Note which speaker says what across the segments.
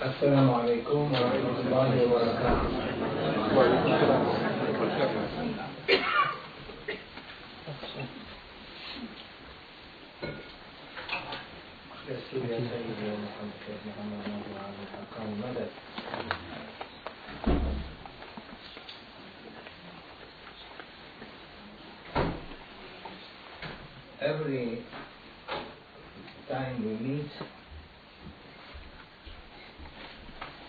Speaker 1: السلام عليكم ورحمة الله وبركاته. يسير يا سيدي يا محمد شيخ محمد ناظر على الحكام مدد. Every time we meet,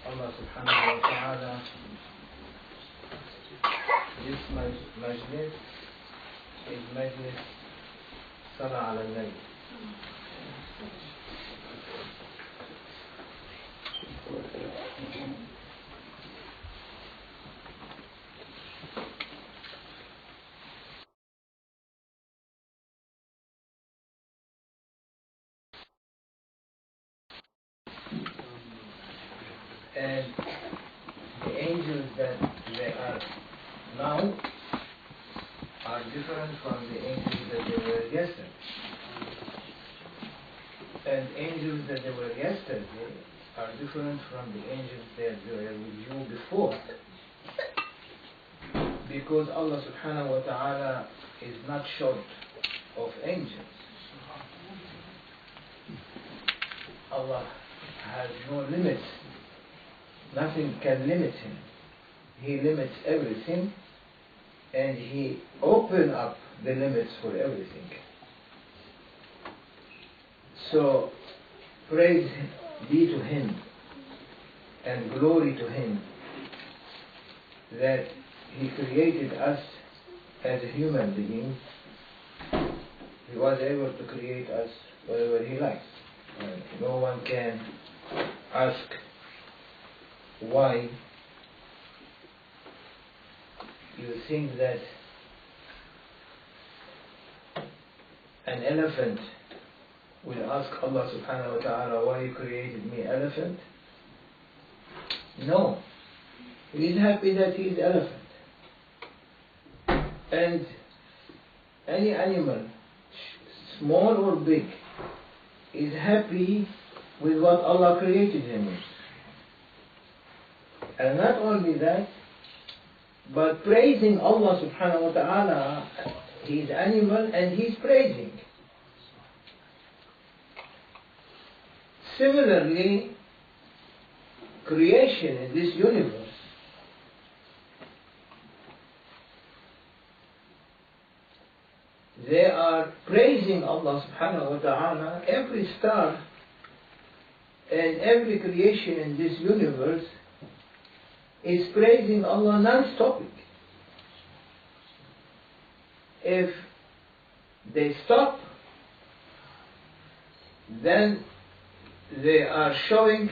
Speaker 1: Allah subhanahu wa ta'ala, this majlis is majlis Salah ala al-Nabi. And the angels that they are now are different from the angels that they were yesterday. And angels that they were yesterday are different from the angels that they were with you before. Because Allah subhanahu wa ta'ala is not short of angels. Allah has no limits. Nothing can limit him. He limits everything, and he opened up the limits for everything. So praise be to him and glory to him that he created us as human beings. He was able to create us whatever he likes. And no one can ask why you think that an elephant will ask Allah subhanahu wa ta'ala, why you created me elephant? No. He is happy that he is elephant. And any animal, small or big, is happy with what Allah created him with. And not only that, but praising Allah subhanahu wa ta'ala, he is animal and he is praising. Similarly, creation in this universe they are praising Allah subhanahu wa ta'ala. Every star and every creation in this universe is praising Allah non-stopping. If they stop, then they are showing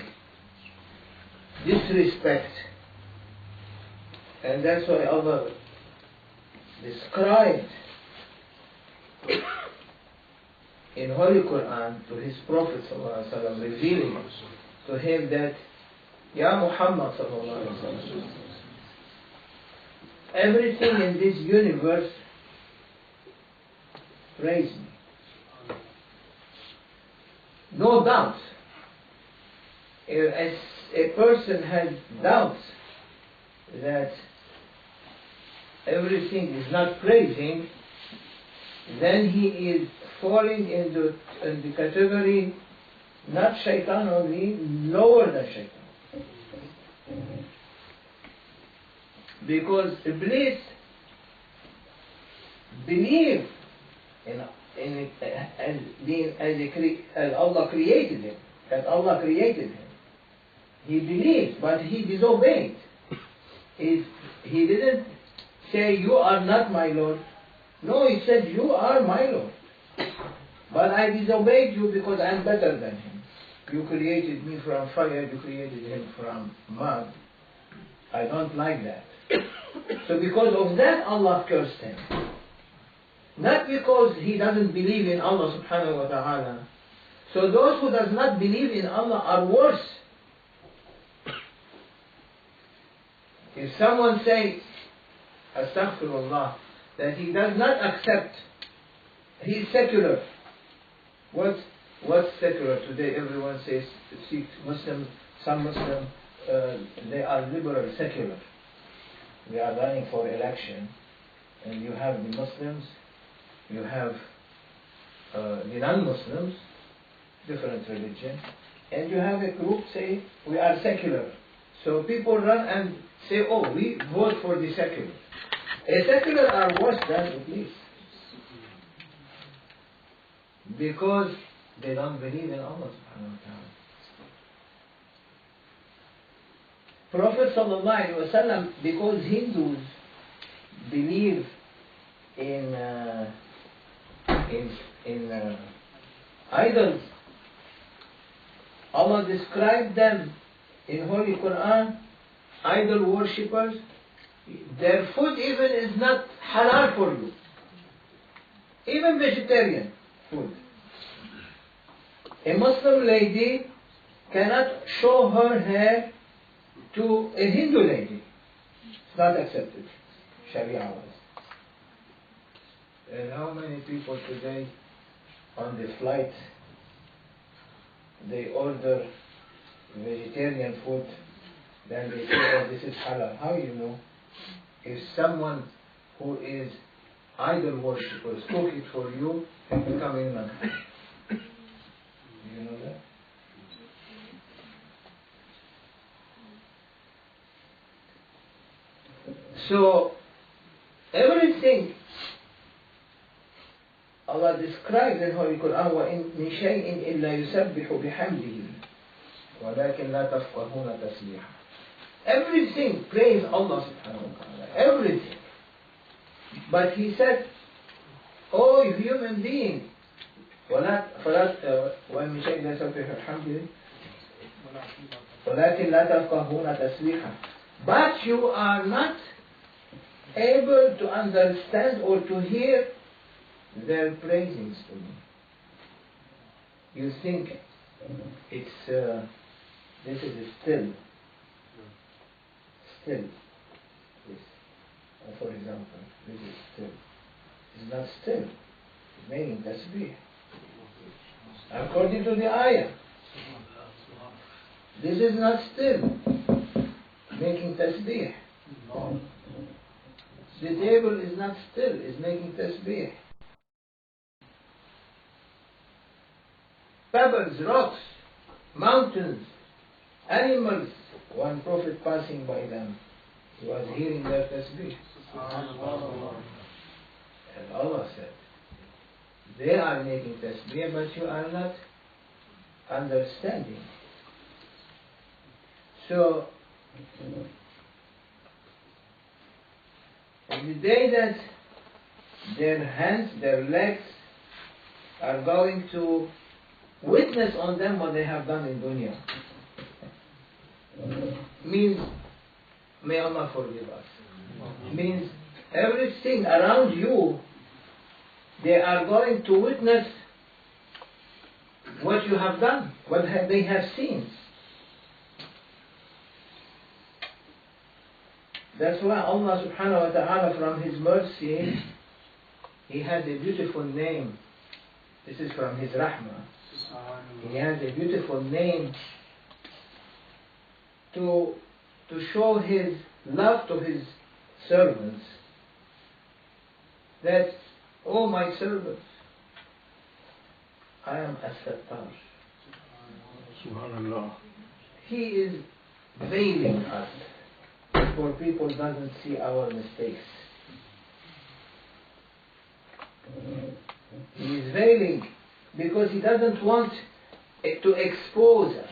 Speaker 1: disrespect. And that's why Allah described in Holy Quran to his Prophet ﷺ, revealing to him that, Ya Muhammad ﷺ, everything in this universe praise me. No doubt. If a person has doubts that everything is not praising, then he is falling into the category not shaitan only, lower than shaitan. Because Iblis believed in as Allah created him, that Allah created him. He believed, but he disobeyed. He didn't say, you are not my Lord. No, he said, you are my Lord. But I disobeyed you because I'm better than him. You created me from fire, you created him from mud. I don't like that. So because of that, Allah cursed him. Not because he doesn't believe in Allah subhanahu wa ta'ala. So those who does not believe in Allah are worse. If someone says, astaghfirullah, that he does not accept, he is secular. What? What's secular? Today everyone says, see, Muslim, some Muslim, they are liberal, secular. We are running for election, and you have the Muslims, you have the non-Muslims, different religion, and you have a group say, we are secular. So people run and say, oh, we vote for the secular. A secular are worse than Iblis. Because they don't believe in Allah subhanahu wa ta'ala. Prophet sallallahu alaihi wasallam, because Hindus believe in idols, Allah described them in Holy Quran, idol worshippers. Their food even is not halal for you. Even vegetarian food. A Muslim lady cannot show her hair to a Hindu lady. It's not accepted, Sharia-wise. And how many people today on the flight, they order vegetarian food, then they say, oh, this is halal. How you know? If someone who is idol worshipper cook it for you, and become imam. You know that? So, everything Allah describes in Holy Quran, وَإِن مِّن شَيْءٍ إِلَّا يُسَبِّحُ بِحَمْدِهِ وَلَكِنْ لَا تَفْقَهُونَ تَسْبِيحًا. Everything praise Allah subhanahu wa ta'ala. Everything. But He said, oh, you human being, وَإِن مِّن شَيْءٍ إِلَّا يُسَبِّحُ بِحَمْدِهِ وَلَكِنْ لَا تَفْقَهُونَ تَسْبِيحًا. But you are not able to understand or to hear their praisings to me. You think it's this is still. This, for example, this is still. It's not still. It's making tasbih. According to the ayah, this is not still. Making tasbih. The table is not still. It's making tasbih. Pebbles, rocks, mountains, animals. One prophet passing by them, he was hearing their tasbih. And Allah said, they are making tasbih, but you are not understanding. So, on the day that their hands, their legs are going to witness on them what they have done in dunya, means, may Allah forgive us, means everything around you, they are going to witness what you have done, what they have seen. That's why Allah subhanahu wa ta'ala, from His mercy, He has a beautiful name. This is from His rahmah. He has a beautiful name to show His love to His servants. That, oh my servants, I am As-Sattar.
Speaker 2: Subhanallah.
Speaker 1: He is veiling us, for people doesn't see our mistakes. He is veiling because He doesn't want to expose us.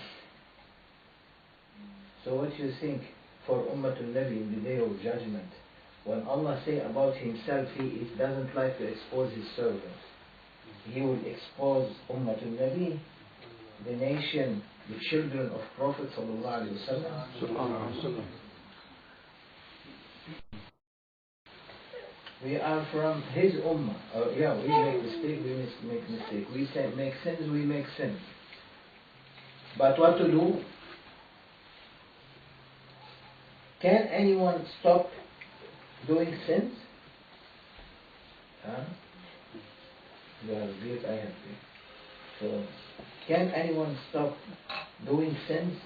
Speaker 1: So what you think for Ummatul Nabi in the day of judgment, when Allah say about Himself He doesn't like to expose His servants, He will expose Ummatul Nabi, the nation, the children of Prophet sallallahu alaihi wasallam. We are from His Ummah. We make mistake, we make mistake. We make sins, we make sins. But what to do? Can anyone stop doing sins? Huh? You are great, I have faith. So, can anyone stop doing sins?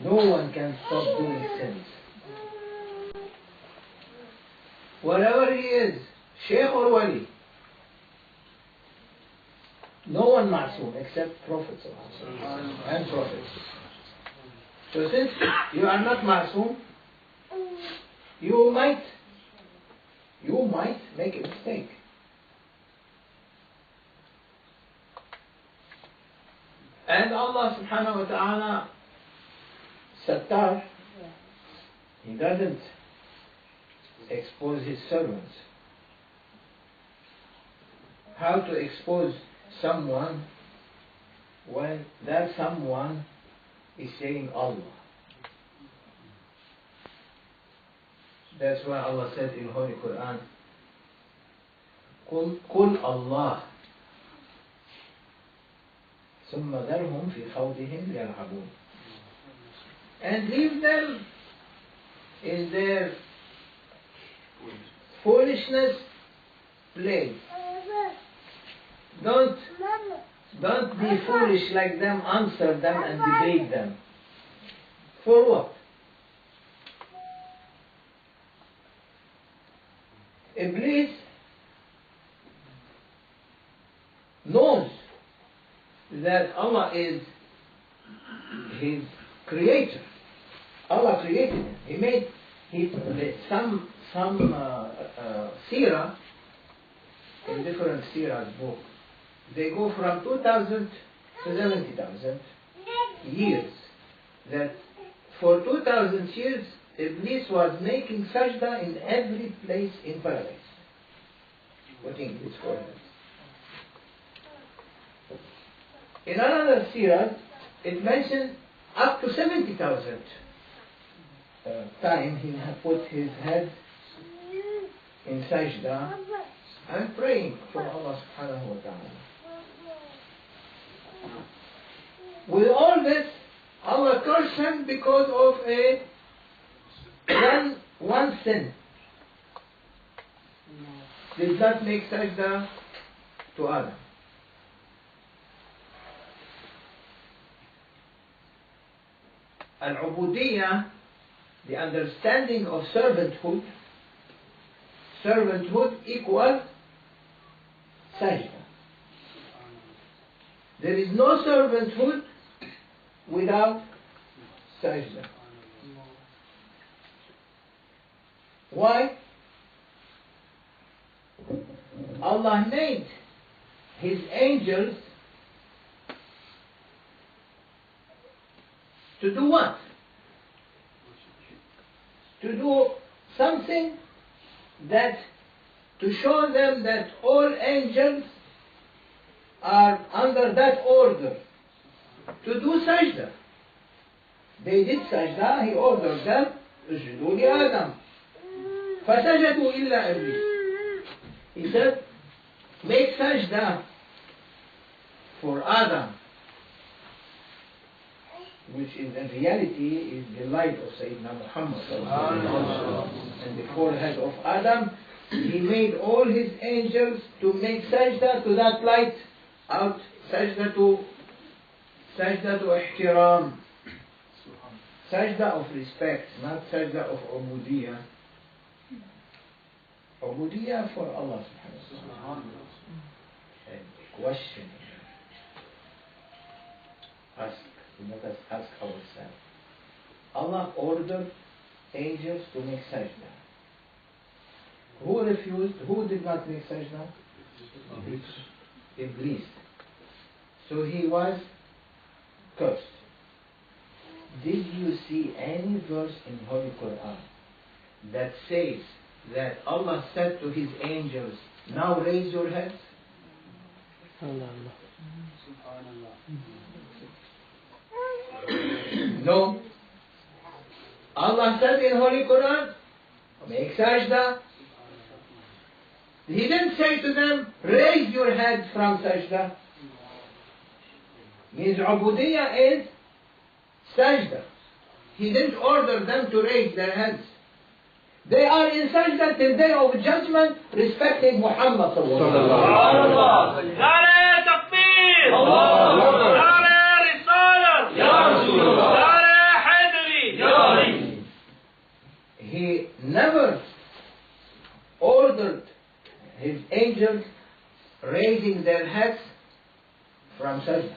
Speaker 1: No one can stop doing sins. Whatever he is, Shaykh or Wali, no one ma'soom except Prophets and Prophets. So since you are not ma'soom, you might make a mistake. And Allah subhanahu wa ta'ala, Sattar, He doesn't expose His servants. How to expose someone when that someone is saying Allah? That's why Allah said in Holy Quran, قُلْ اللَّهِ ثُمَّ ذَرْهُمْ فِي خَوْضِهِمْ يَلْعَبُونَ. And leave them in their foolishness play. Don't be foolish like them, answer them and debate them. For what? Iblis knows that Allah is his creator. Allah created him. Some seerah, in different seerah's book, they go from 2,000 to 70,000 years. That for 2,000 years, Iblis was making sajda in every place in paradise, putting his forehead. In another seerah, it mentioned up to 70,000 time he had put his head in sajda and praying for Allah subhanahu wa ta'ala. With all this, Allah cursed him because of one sin. Did not make sajda to Adam. Al-Ubudiyya, the understanding of servanthood equals sajda. There is no servanthood without sajda. Why? Allah made His angels to do what? To do something to show them that all angels are under that order, to do sajda. They did sajda, He ordered them, اسجدوا لآدم. فسجدوا إلا إبليس. He said, make sajda for Adam, which in reality is the light of Sayyidina Muhammad and the forehead of Adam. He made all his angels to make sajda to that light, out sajda to ihtiram, sajda of respect, not sajda of ubudiyya. Ubudiyya for Allah subhanahu wa ta'ala. And the question let us ask ourselves. Allah ordered angels to make sajda. Who refused? Who did not make sajda? Iblis. So he was cursed. Did you see any verse in Holy Quran that says that Allah said to His angels, now raise your heads? No. Allah said in Holy Quran, make sajda. He didn't say to them, raise your head from sajda. Means ubudiyya is sajda. He didn't order them to raise their heads. They are in sajda till day of judgment, respecting Muhammad sallallahu alaihi wasallam.
Speaker 2: نعرة تكبير نعرة رسالة نعرة حيدري.
Speaker 1: He never ordered his angels raising their heads from sajda.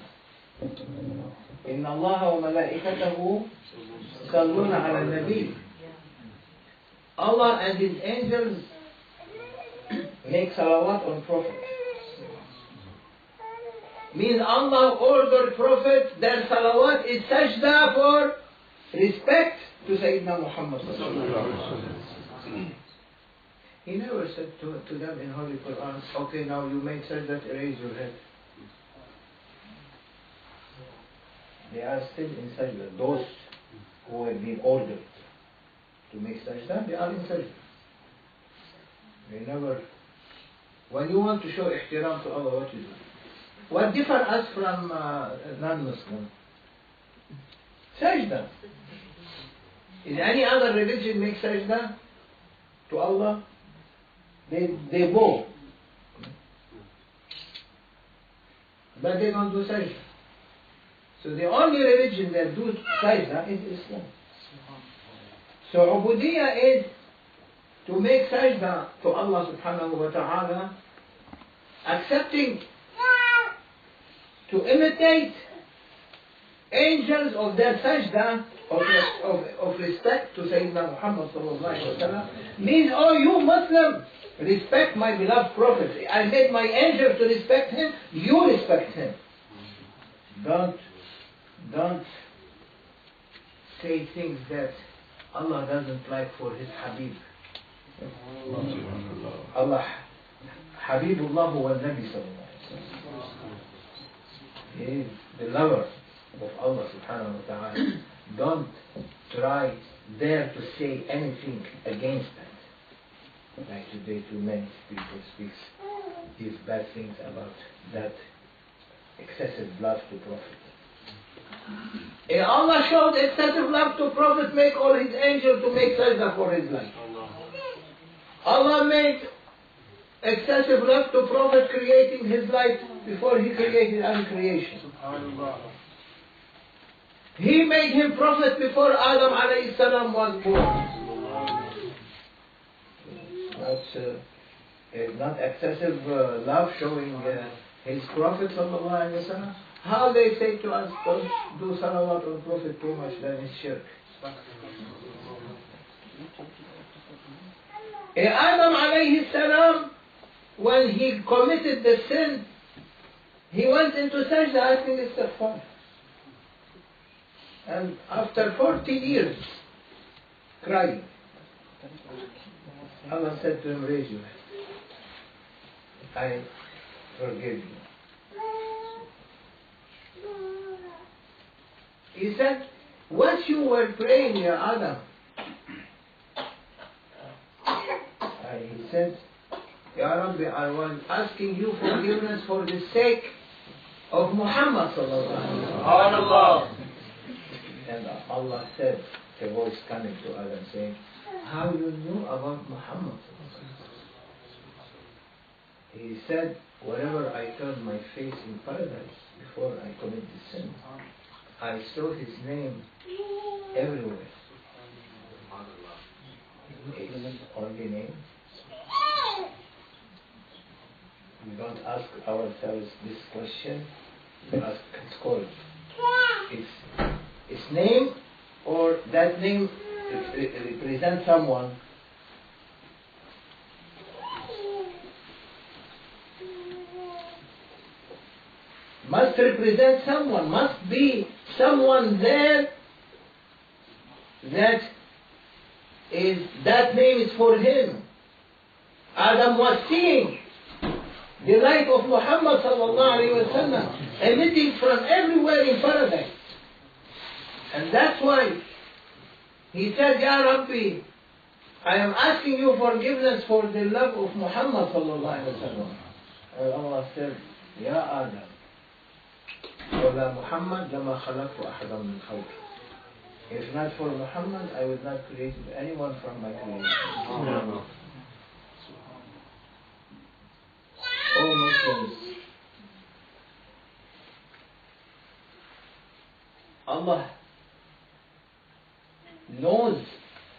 Speaker 1: إن الله وملائكته يصلون على النبي. Allah and His angels make salawat on Prophet. Means Allah ordered Prophet, their salawat is sajda for respect to Sayyidina Muhammad. He never said to them in Holy Quran, okay, now you make sajda, raise your head. They are still in sajda. Those who have been ordered to make sajda, they are in sajda. They never. When you want to show ihtiram to Allah, what you do? What differs us from non-Muslim? Sajda. Is any other religion make sajda to Allah? They bow. But they don't do sajda. So the only religion that do sajda is Islam. So ubudiyya is to make sajda to Allah subhanahu wa ta'ala, accepting to imitate angels of their sajda of respect to Sayyidina Muhammad sallallahu alaihi wasallam. Means, oh you Muslim, respect my beloved Prophet. I made my angel to respect him, you respect him. Don't say things that Allah doesn't like for His Habib. Allah, Habibullah wa Nabi sallallahu alaihi wasallam. He is the lover of Allah subhanahu wa ta'ala. Don't try dare to say anything against that. Like today, too many people speak these bad things about that excessive love to Prophet. And Allah showed excessive love to Prophet, make all His angels to make sajda for his life. Allah made excessive love to Prophet, creating his life before He created any creation. He made him Prophet before Adam alayhi salam was born. Not excessive love showing his Prophet sallallahu alaihi wasallam. How they say to us, don't do salawat on Prophet too much, then it's shirk. Adam alayhi salam, when he committed the sin, he went into sajda asking istighfar. And after 40 years, crying, Allah said to him, raise your head. I forgive you. He said, what you were praying, Ya Adam? He said, Ya Rabbi, I was asking you forgiveness for the sake of Muhammad sallallahu alaihi wasallam. And Allah said, a voice coming to Adam saying, how you knew about Muhammad sallallahu alaihi wasallam? He said, wherever I turned my face in paradise before I committed sin, I saw his name everywhere. His only name. We don't ask ourselves this question. We ask scholars. His name, or that name represents someone. Must represent someone, must be someone there that name is for him. Adam was seeing the light of Muhammad sallallahu alaihi wasallam emitting from everywhere in paradise. And that's why he said, Ya Rabbi, I am asking you forgiveness for the love of Muhammad sallallahu alaihi wasallam. And Allah said, Ya Adam, ولا محمد لما خلقت أحدا من خلقي. If not for Muhammad, I would not create anyone from my creation. Oh Muslims, Allah knows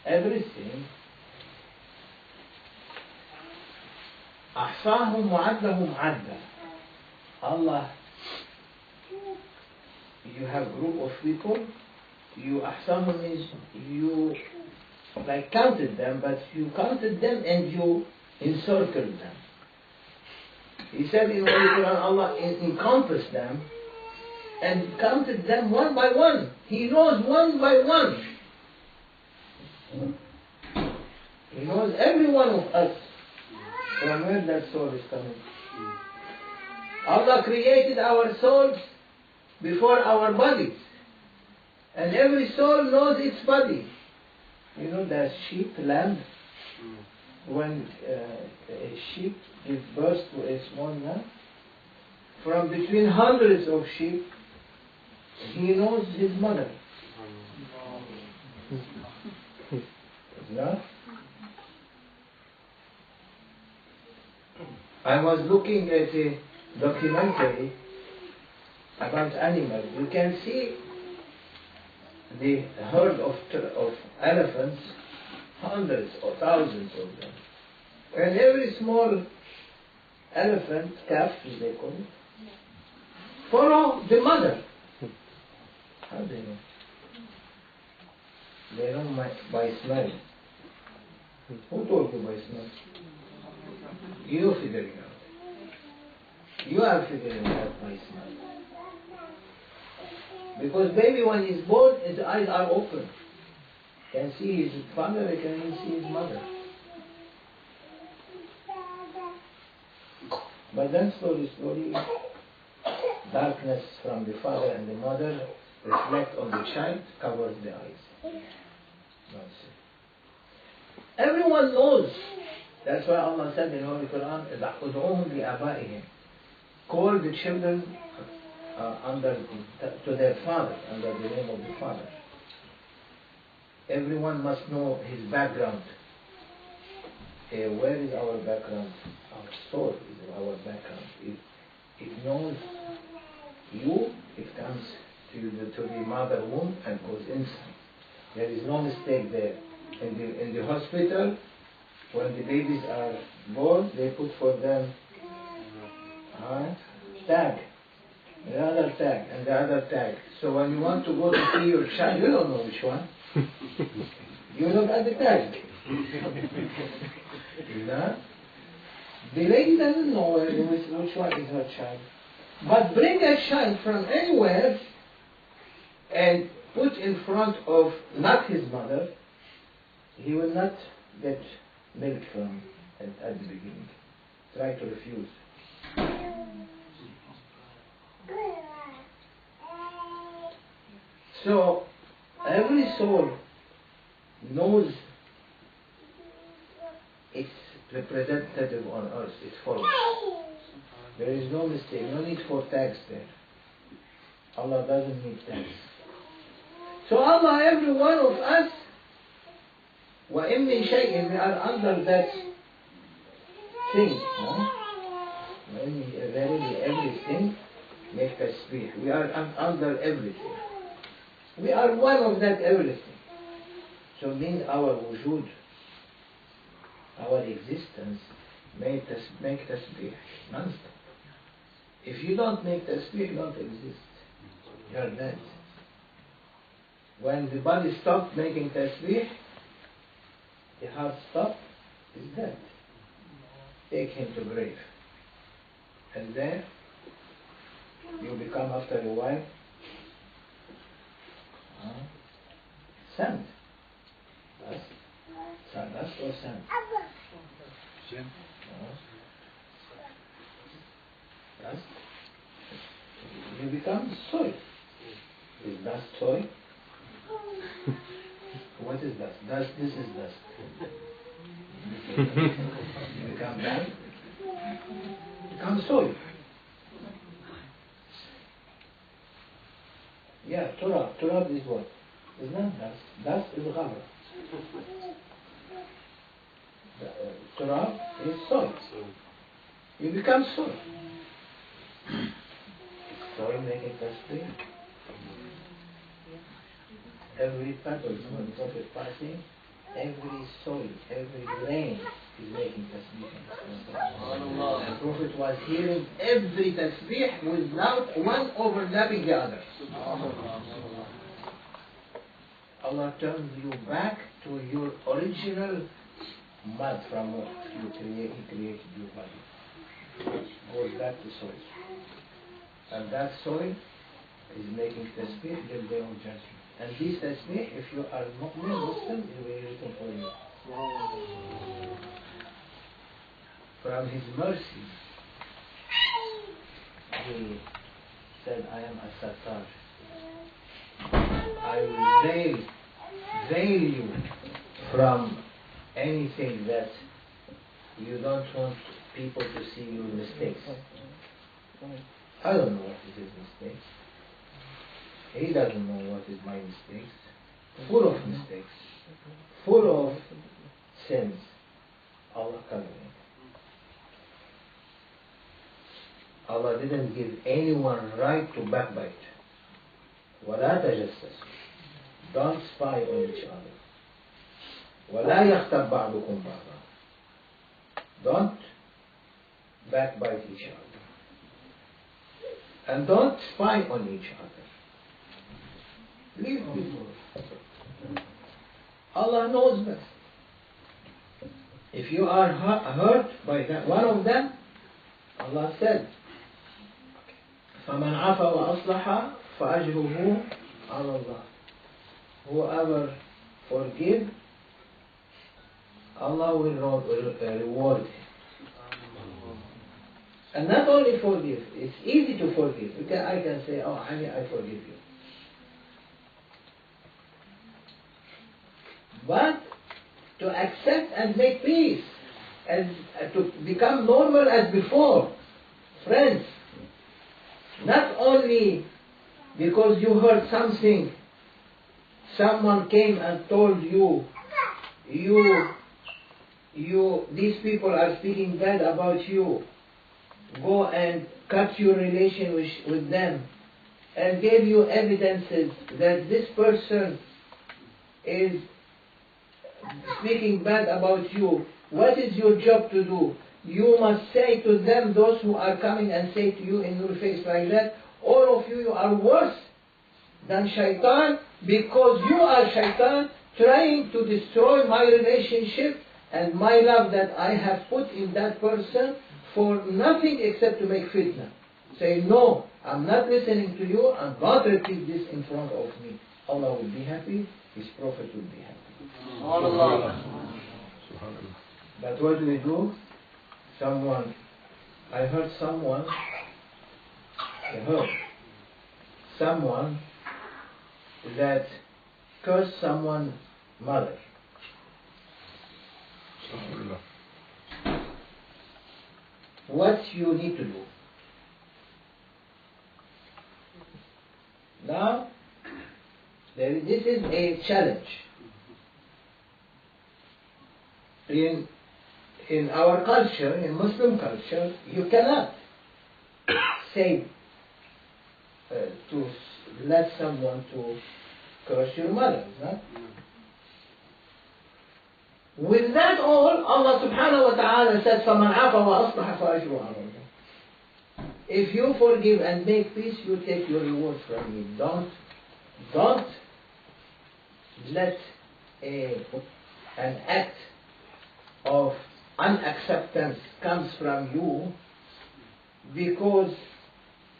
Speaker 1: everything. أحصاهم وعدهم عدا. Allah, you have group of people, you أحصاهم means you like counted them, but you counted them and you encircled them. He said in the Quran, Allah encompassed them and counted them one by one. He knows one by one. He knows every one of us from where that soul is coming. Allah created our souls before our bodies. And every soul knows its body. You know that sheep, lamb, when a sheep gives birth to a small lamb, from between hundreds of sheep, he knows his mother. Yeah? I was looking at a documentary about animals. You can see the herd of elephants, hundreds or thousands of them. And every small elephant, calf as they call it, follow the mother. How do they know? They know by smell. Who told you by smell? You figuring out. You are figuring out by smell. Because baby when he's born, his eyes are open. Can see his father, he can even see his mother. But then slowly, darkness from the father and the mother reflect on the child, covers the eyes. That's it. Everyone knows. That's why Allah said in the Holy Quran, "Ud'uhum li'aba'ihim." Call the children to their father, under the name of the father. Everyone must know his background. Where is our background? Our soul is our background. It knows you, it comes to the mother womb and goes inside. There is no mistake there. In the hospital, when the babies are born, they put for them tag, the other tag, and the other tag. So when you want to go to see your child, you don't know which one. You look at the tag. The lady doesn't know which one is her child. But bring a child from anywhere and put in front of not his mother, he will not get milk from at the beginning. Try to refuse. So every soul knows its representative on earth, its followers. There is no mistake, no need for tags there. Allah doesn't need tags. So Allah, every one of us, وَإِن مِّن شَيْءٍ, we are under that thing. Verily everything make tasbih. We are under everything. We are one of that everything. So it means our wujud, our existence, make tasbih non-stop. If you don't make tasbih, you don't exist. You are dead. When the body stops making tasbih, the heart stops, is dead. Take him to grave. And there, you become after a while, sand. Dust or sand? Dust. You become soil. Is dust soil? What is dust? Dust, this is dust. You become dust. Become soil. Yeah, turab. Turab is what? It's not dust. Dust is ghabra. Turab is soil. You become soil. Soil making tasbih. Every pebble when the Prophet passing, every soil, every grain is making tasbih. The Prophet was hearing every tasbih without one overlapping the other. Allah turns you back to your original mud from what He created your body. Goes back to soil. And that soil is making tasbih till day of judgment. And this tasbih, if you are mu'min, Muslim, it will be written for you. From His mercy, He said, I am as-sattar. I will veil you from anything that you don't want people to see your mistakes. I don't know what is his mistakes. He doesn't know what is my mistakes. Full of mistakes. Full of sins. Allah covering. Allah didn't give anyone right to backbite. وَلَا تَجَسَّسُوا. Don't spy on each other. وَلَا يَغْتَبْ بَعْضُكُمْ بَعْضًا. Don't backbite each other. And don't spy on each other. Leave people. Allah knows best. If you are hurt by that, one of them, Allah said, فَمَنْ عَفَى وَأَصْلَحَ فَأَجْرُهُ عَلَى اللَّهِ. Whoever forgive, Allah will reward him. And not only forgive, it's easy to forgive. I can say, oh, Ali, I forgive you. But to accept and make peace, and to become normal as before, friends, not only because you heard something, someone came and told you, these people are speaking bad about you, go and cut your relation with them, and gave you evidences that this person is speaking bad about you. What is your job to do? You must say to them, those who are coming and say to you in your face like that, all of you are worse than shaitan, because you are shaitan trying to destroy my relationship and my love that I have put in that person for nothing except to make fitna. Say, no, I'm not listening to you, and don't repeat this in front of me. Allah will be happy, His Prophet will be happy. Allah. But what do we do? I heard someone that cursed someone's mother. What you need to do? Now, this is a challenge. In our culture, in Muslim culture, you cannot say to let someone to curse your mother, no? With that all, Allah subhanahu wa ta'ala said, فَمَنْ عَفَى وَأَصْلَحَ فَأَجْرُهُ عَلَى اللَّهِ. If you forgive and make peace, you take your reward from me. Don't let an act of unacceptance comes from you, because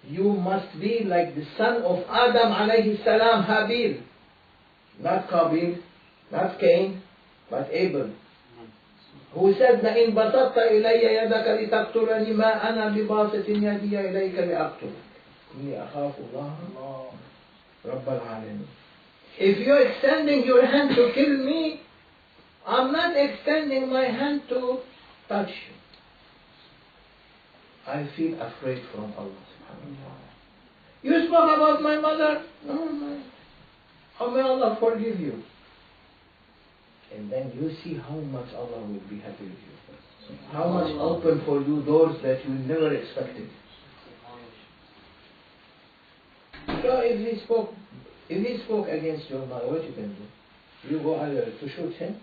Speaker 1: you must be like the son of Adam alayhi salam, Habil, not Qabil, not Cain, but Abel, who said, لَإِنْ بَسَطْتَ إِلَيَّ يَدَكَ لِتَقْتُلَنِي مَا أَنَا بِبَاسِطٍ يَدِيَ إِلَيْكَ لِأَقْتُلَكَ إِنِّي أَخَافُ اللَّهَ رَبَّ الْعَالَمِينَ. If you're extending your hand to kill me, I'm not extending my hand to touch you. I feel afraid from Allah subhanahu wa ta'ala. You spoke about my mother? No. Oh, may Allah forgive you. And then you see how much Allah will be happy with you. How much open for you doors that you never expected. So if he spoke against your mother, what you can do? You go either to shoot him,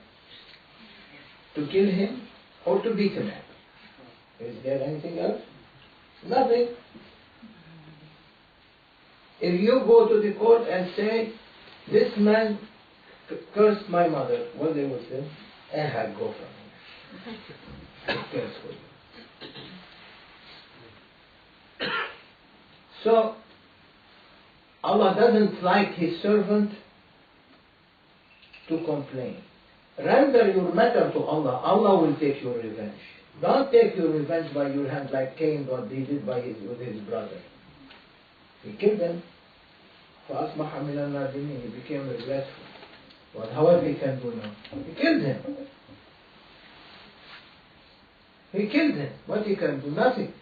Speaker 1: to kill him, or to beat him up. Is there anything else? Nothing. If you go to the court and say, this man cursed my mother, what they will say? Go from him. He cares for you. So, Allah doesn't like His servant to complain. Render your matter to Allah. Allah will take your revenge. Don't take your revenge by your hand like Cain, what he did with his brother. He killed him. فَأَصْبَحَ مِنَ النَّادِمِينَ. He became regretful. But however he can do now? He killed him. He killed him. What he can do? Nothing.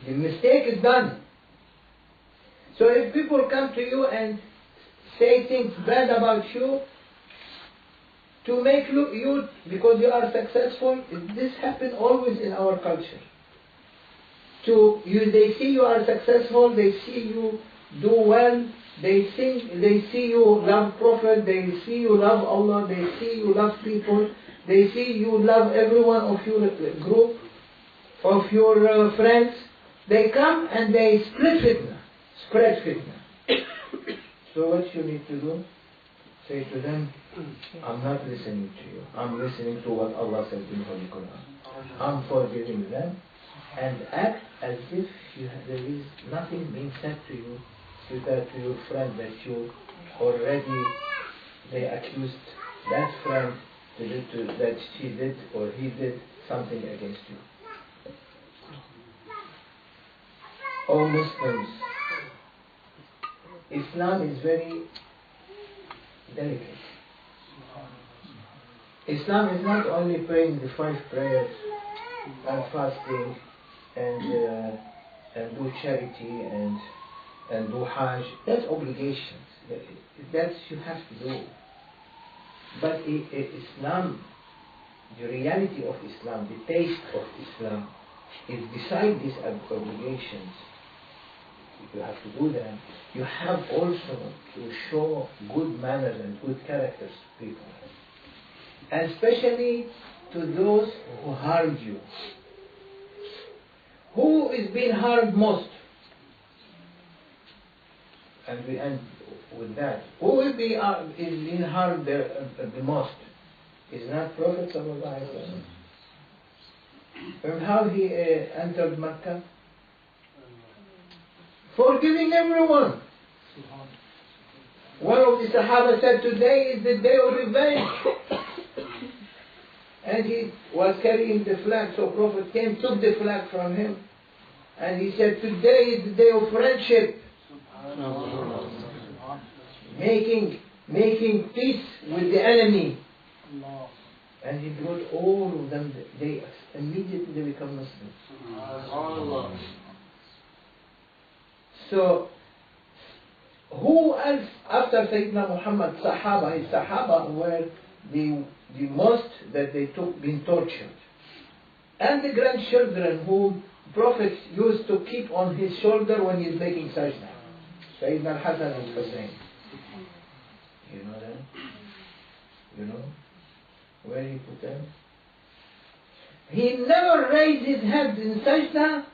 Speaker 1: The mistake is done. So if people come to you and say things bad about you, to make you, because you are successful, this happens always in our culture. They see you are successful, they see you do well, they see you love Prophet, they see you love Allah, they see you love people, they see you love everyone of your group, of your friends. They come and they spread fitna. So what you need to do? Say to them, I'm not listening to you. I'm listening to what Allah said in Holy Quran. I'm forgiving them, and act as if there is nothing being said to you, to your friend that you already, they accused that friend that she did or he did something against you. O Muslims, Islam is very delicate. Islam is not only praying the 5 prayers and fasting and do charity and do Hajj. That's obligations. That's you have to do. But Islam, the reality of Islam, the taste of Islam, is beside these obligations. You have to do them. You have also to show good manners and good characters to people. And especially to those who harmed you. Who is being harmed most? And we end with that. Who is being harmed the most? Is not Prophet sallallahu alaihi wasallam. Remember how he entered Mecca? Forgiving everyone. One of the Sahaba said, today is the day of revenge. And he was carrying the flag, so Prophet came, took the flag from him, and he said, today is the day of friendship. Making peace with the enemy. And he brought all of them, they immediately become Muslims. So, who else after Sayyidina Muhammad, Sahaba, his Sahaba were the most that they took been tortured. And the grandchildren whom Prophet used to keep on his shoulder when he's making sajda. Sayyidina Hassan and Hussein. You know them? You know where he put them? He never raised his head in sajda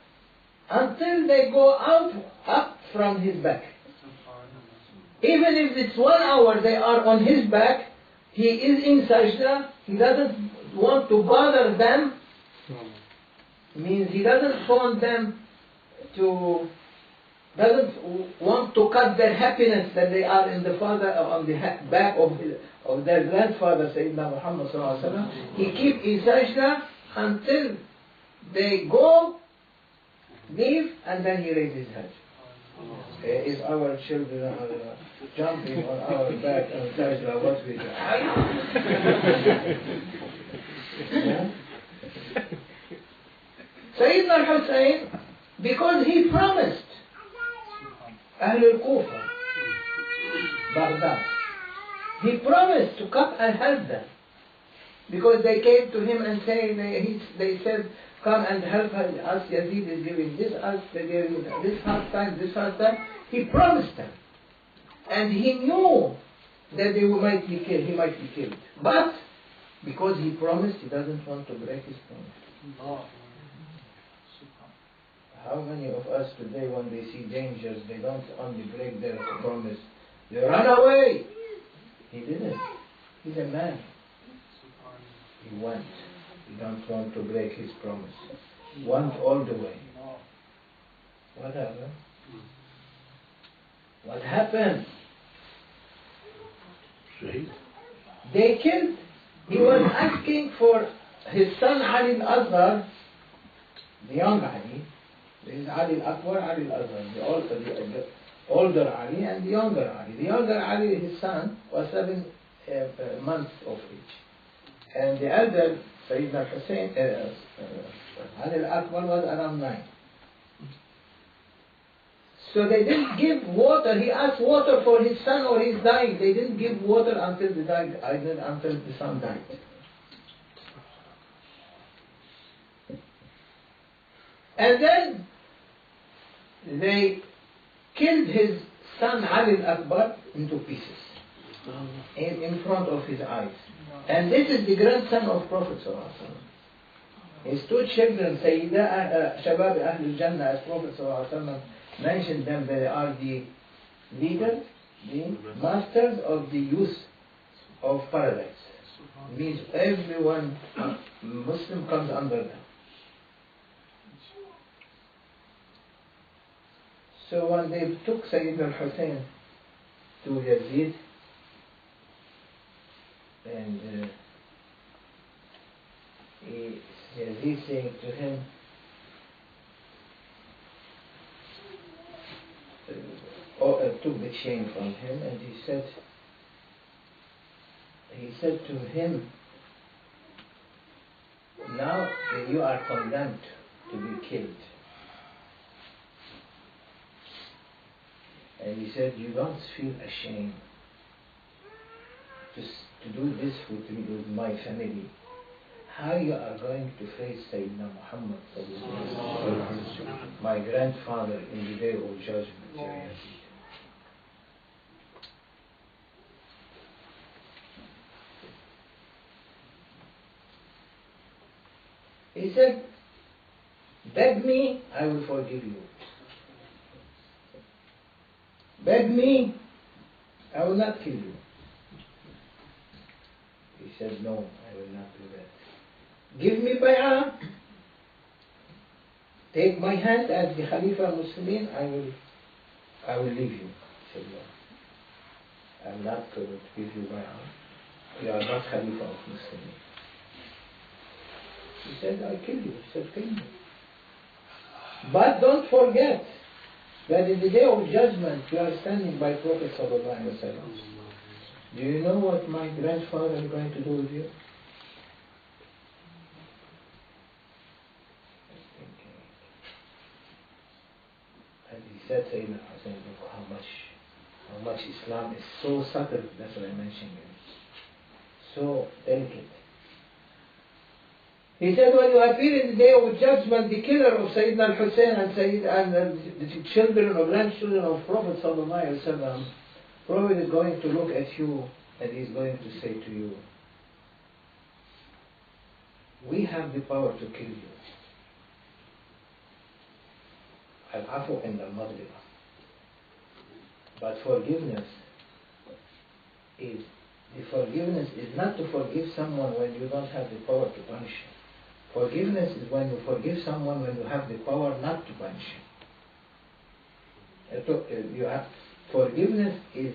Speaker 1: until they go up from his back. Even if it's 1 hour they are on his back, he is in sajda, he doesn't want to bother them, means he doesn't want them to, doesn't want to cut their happiness that they are in the on the back of their grandfather Sayyidina Muhammad sallallahu alaihi wasallam. He keep in sajda until they go, leave, and then he raises his head. If our children are jumping on our back and sajda, what we do? Yeah? Sayyidina Hussein, because he promised Ahlul Kufa, Baghdad. He promised to come and help them. Because they came to him and they said, come and help us, Yazid is giving this, us, they're giving this hard time, this hard time. He promised them. And he knew that he might be killed. But, because he promised, he doesn't want to break his promise. How many of us today, when they see dangers, they don't only break their promise, they run away? He didn't. He's a man. He went. He don't want to break his promise. Went all the way. What happened? What happened? They killed. He was asking for his son Ali al-Azhar, the young Ali. There is Ali al-Akbar, Ali al-Azhar, the older Ali and the younger Ali. The younger Ali, his son, was 7 months of age. And the elder, Sayyidina Hussein, Ali al-Akbar was around 9. So they didn't give water. He asked water for his son or he's dying. They didn't give water until until the son died. And then they killed his son Ali al-Akbar into pieces in front of his eyes. And this is the grandson of Prophet ﷺ. His 2 children, Sayyida Shabab Ahl al-Jannah, as Prophet ﷺ mentioned them, they are the leaders, the masters of the youth of paradise. It means everyone, Muslim, comes under them. So when they took Sayyid al-Hussein to Yazid, and Yazid saying to him, took the chain from him, and he said to him, now you are condemned to be killed. And he said, you don't feel ashamed to do this with my family. How you are going to face Sayyidina Muhammad, my grandfather, in the day of judgment. He said, beg me, I will forgive you. Beg me, I will not kill you. He said, no, I will not do that. Give me bay'ah. Take my hand as the Khalifa of Muslimin, I will leave you. He said, no, I'm not going to give you bay'ah. You are not Khalifa of Muslimin. He said, I'll kill you. He said, kill me. But don't forget that in the day of judgment you are standing by Prophet sallallahu alaihi wasallam. Do you know what my grandfather is going to do with you? And he said, Sayyidina Hussein, look how much Islam is so subtle. That's what I mentioned. So delicate. He said, when you appear in the day of judgment, the killer of Sayyidina al-Hussein and the children or grandchildren of Prophet sallallahu alaihi wasallam, Prophet is going to look at you and he is going to say to you, we have the power to kill you. Al-afu and al-maghfirah. But forgiveness is not to forgive someone when you don't have the power to punish him. Forgiveness is when you forgive someone when you have the power not to punish him. Forgiveness is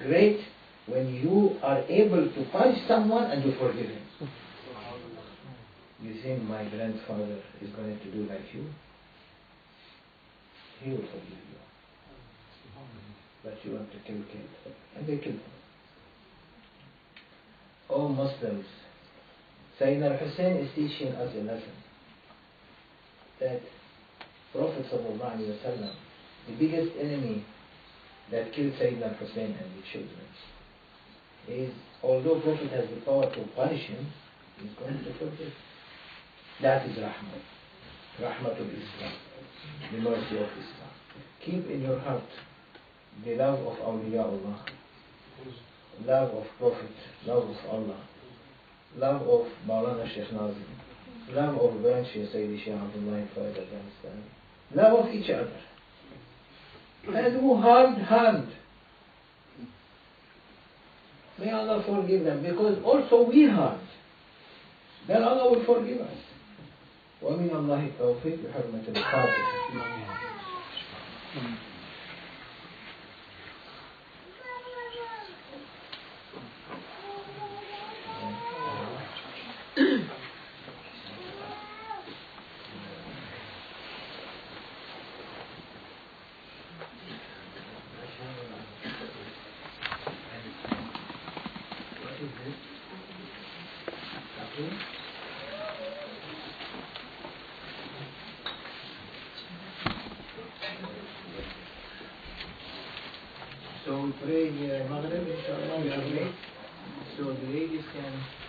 Speaker 1: great when you are able to punish someone and you forgive him. You think my grandfather is going to do like you? He will forgive you. But you want to kill. And they killed him. Oh Muslims, Sayyidina al-Hussein is teaching us a lesson that Prophet ﷺ the biggest enemy that killed Sayyidina Hussein and the children is, although Prophet has the power to punish him, he's going to forgive. That is Rahmah. Rahmatul Islam, the mercy of Islam. Keep in your heart the love of awliyaullah, love of Prophet, love of Allah, love of Maulana Sheikh Nazim, love of Grand Sheikh Sayyidi Sheikh Abdullah Farid Afghanistan, love of each other, and who harmed harmed. May Allah forgive them, because also we harmed. Then Allah will forgive us. ومن الله التوفيق بحرمة الفاتحة. What is this? Okay. So we pray Maghrib, inshallah, we are late. So the ladies can